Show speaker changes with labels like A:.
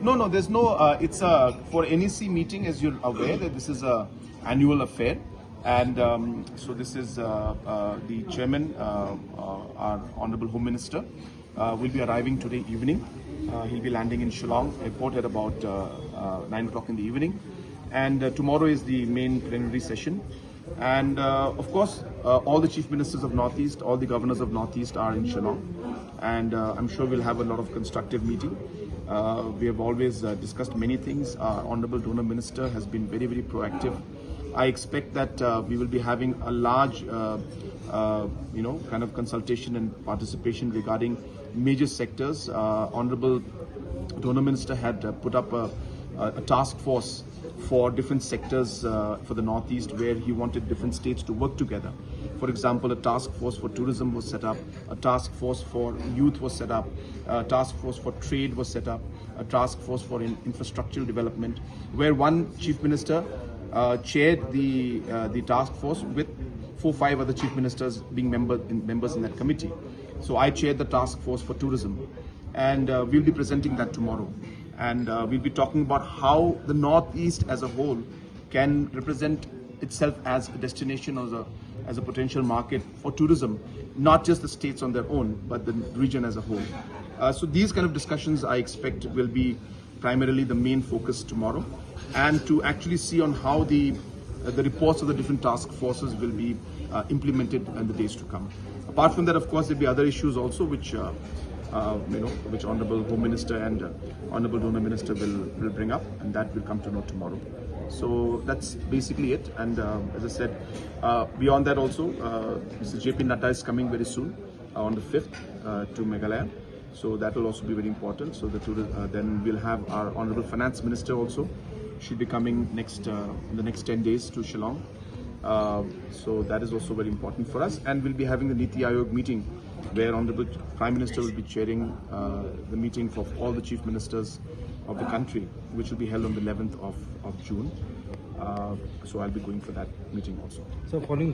A: No, no, there's no. It's for NEC meeting, as you're aware, that this is a annual affair, and so this is the chairman, our Honourable Home Minister, will be arriving today evening. He'll be landing in Shillong Airport at about 9 o'clock in the evening, and tomorrow is the main plenary session. And of course, all the chief ministers of Northeast, all the governors of Northeast are in Shillong, and I'm sure we'll have a lot of constructive meeting. We have always discussed many things. Our Honourable Donor Minister has been very, very proactive. I expect that we will be having a large, kind of consultation and participation regarding major sectors. Honourable Donor Minister had put up a task force for different sectors for the Northeast, where he wanted different states to work together. For example, a task force for tourism was set up, a task force for youth was set up, a task force for trade was set up, a task force for infrastructural development, where one chief minister chaired the task force with 4-5 other chief ministers being members in that committee. So I chaired the task force for tourism, and we'll be presenting that tomorrow. And we'll be talking about how the Northeast as a whole can represent itself as a destination or as a potential market for tourism, not just the states on their own, but the region as a whole. So these kind of discussions I expect will be primarily the main focus tomorrow, and to actually see on how the reports of the different task forces will be implemented in the days to come. Apart from that, of course, there'll be other issues also which which Honourable Home Minister and Honourable Donor Minister will bring up, and that will come to know tomorrow. So that's basically it. And as I said, beyond that also, Mr. JP Nadda is coming very soon on the 5th to Meghalaya. So that will also be very important. So then we'll have our Honourable Finance Minister also. Should be coming in the next 10 days to Shillong. So that is also very important for us. And we'll be having the Niti Aayog meeting, where Honourable Prime Minister will be chairing the meeting for all the chief ministers of the country, which will be held on the 11th of June. So I'll be going for that meeting also.
B: So following